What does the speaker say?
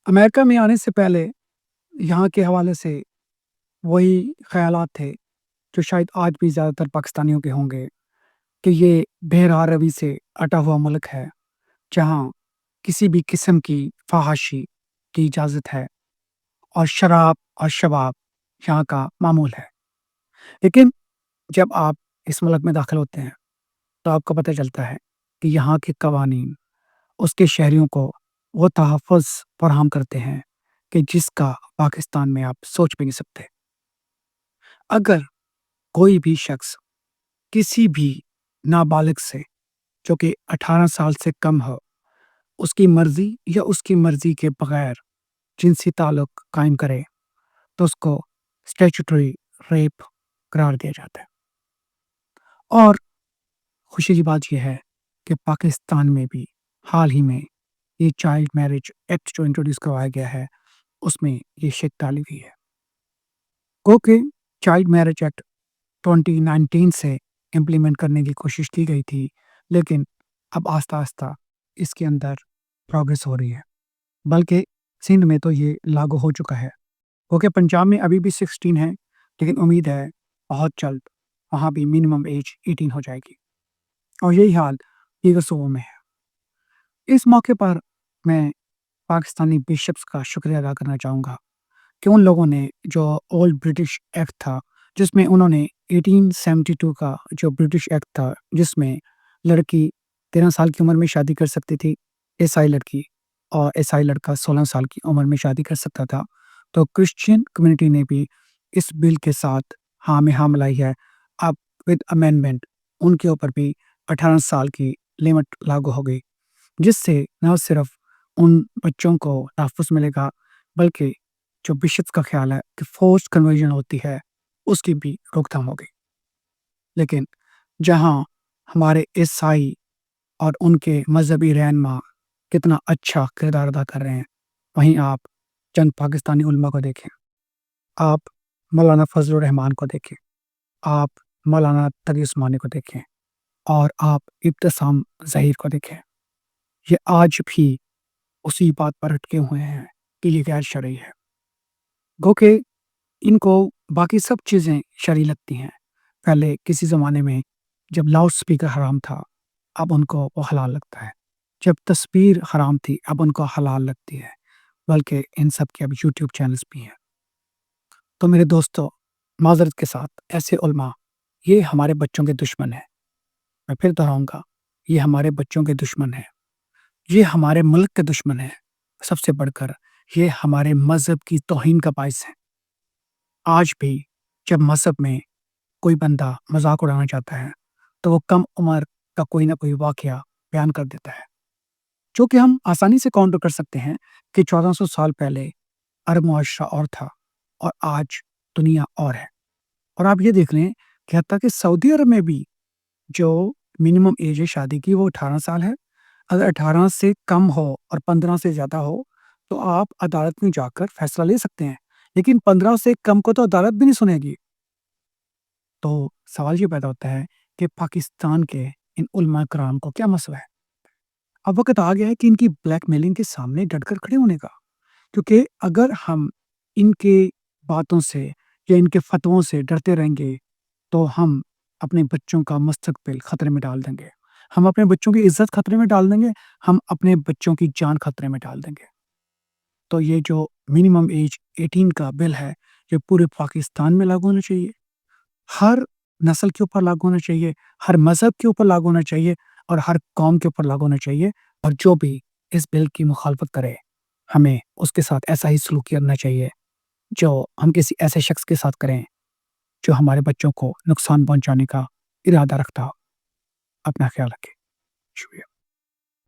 America में आने से पहले यहाँ के हवाले से वही ख़यालात थे जो शायद आज भी ज़्यादातर पाकिस्तानियों के होंगे कि ये बहरा रवी से अटा हुआ मुल्क है, जहाँ किसी भी किस्म की फ़हाशी की इजाज़त है और शराब और शबाब यहाँ का मामूल है। लेकिन जब आप इस मुल्क में दाखिल होते हैं, तो आपको पता चलता है कि यहाँ के कवानीन उसके शहरियों को वो तहफ़्फ़ुज़ फ़राहम करते हैं कि जिसका पाकिस्तान में आप सोच भी नहीं सकते। अगर कोई भी शख्स किसी भी नाबालिग से जो कि 18 साल से कम हो, उसकी मर्ज़ी या उसकी मर्ज़ी के बगैर जिनसी ताल्लुक कायम करे, तो उसको स्टैट्यूटरी रेप करार दिया जाता है। और खुशी की बात ये है कि पाकिस्तान में भी हाल ही में ये चाइल्ड मैरिज एक्ट जो इंट्रोड्यूस करवाया गया है, उसमें ये शिक डाली गई है। गो कि चाइल्ड मैरिज एक्ट 2019 से इम्प्लीमेंट करने की कोशिश की गई थी, लेकिन अब आहिस्ता-आहिस्ता इसके अंदर प्रोग्रेस हो रही है। बल्कि सिंध में तो ये लागू हो चुका है। ओके, पंजाब में अभी भी 16 है, लेकिन उम्मीद है बहुत जल्द वहाँ भी मिनिमम एज 18 हो जाएगी और यही हाल दीगर सूबों में है। इस मौके पर मैं पाकिस्तानी बिशप्स का शुक्रिया अदा करना चाहूँगा कि उन लोगों ने जो ओल्ड ब्रिटिश एक्ट था, जिसमें उन्होंने 1872 का जो ब्रिटिश एक्ट था, जिसमें लड़की 13 साल की उम्र में शादी कर सकती थी, ईसाई लड़की, और ईसाई लड़का 16 साल की उम्र में शादी कर सकता था। तो क्रिश्चियन कम्युनिटी ने भी इस बिल के साथ हाँ में हाँ मिलाई है। अब विद अमेंडमेंट उनके ऊपर भी 18 साल की लिमिट लागू हो गई, जिससे न सिर्फ उन बच्चों को तहफ़्फ़ुज़ मिलेगा, बल्कि जो बिशप्स का ख़्याल है कि फ़ोर्स्ड कन्वर्जन होती है, उसकी भी रोकथाम हो गई। लेकिन जहाँ हमारे ईसाई और उनके मज़हबी रहनुमा कितना अच्छा किरदार अदा कर रहे हैं, वहीं आप चंद पाकिस्तानी उलमा को देखें, आप मौलाना फ़ज़ल रहमान को देखें, आप मौलाना तक़ी उस्मानी को देखें और आप इब्तिसाम ज़हीर को देखें। ये आज भी उसी बात पर अटके हुए हैं कि ये गैर शरई है। गो कि इनको बाकी सब चीज़ें शरई लगती हैं। पहले किसी ज़माने में जब लाउड स्पीकर हराम था, अब उनको वो हलाल लगता है। जब तस्वीर हराम थी, अब उनको हलाल लगती है। बल्कि इन सब के अब यूट्यूब चैनल्स भी हैं। तो मेरे दोस्तों, माज़रत के साथ ऐसे उलमा, ये हमारे बच्चों के दुश्मन हैं। मैं फिर दोहराऊँगा, ये हमारे बच्चों के दुश्मन हैं। ये हमारे मुल्क के दुश्मन हैं। सबसे बढ़कर ये हमारे मज़हब की तौहीन का बाइस हैं। आज भी जब मज़हब में कोई बंदा मज़ाक उड़ाना चाहता है, तो वो कम उम्र का कोई ना कोई वाक़या बयान कर देता है, जो कि हम आसानी से काउंटर कर सकते हैं कि 1400 साल पहले अरब मुआशरा और था और आज दुनिया और है। और आप ये देख लें कि हत्ता कि सऊदी अरब में भी जो मिनिमम एज है शादी की, वो 18 साल है। अगर 18 से कम हो और 15 से ज़्यादा हो, तो आप अदालत में जाकर फैसला ले सकते हैं। लेकिन 15 से कम को तो अदालत भी नहीं सुनेगी। तो सवाल ये पैदा होता है कि पाकिस्तान के इन उलमा कराम को क्या मसला है? अब वक़्त आ गया है कि इनकी ब्लैकमेलिंग के सामने डटकर खड़े होने का। क्योंकि अगर हम इनके बातों से या इनके फ़तवों से डरते रहेंगे, तो हम अपने बच्चों का मुस्तकबिल खतरे में डाल देंगे। हम अपने बच्चों की इज़्ज़त खतरे में डाल देंगे, हम अपने बच्चों की जान खतरे में डाल देंगे। तो ये जो मिनिमम एज 18 का बिल है, ये पूरे पाकिस्तान में लागू होना चाहिए। हर नस्ल के ऊपर लागू होना चाहिए, हर मज़हब के ऊपर लागू होना चाहिए और हर कौम के ऊपर लागू होना चाहिए। और जो भी इस बिल की मुखालफत करे, हमें उसके साथ ऐसा ही सलूक करना चाहिए, जो हम किसी ऐसे शख्स के साथ करें, जो हमारे बच्चों को नुकसान पहुँचाने का इरादा रखता हो। अपना ख़्याल रखें। शुक्रिया।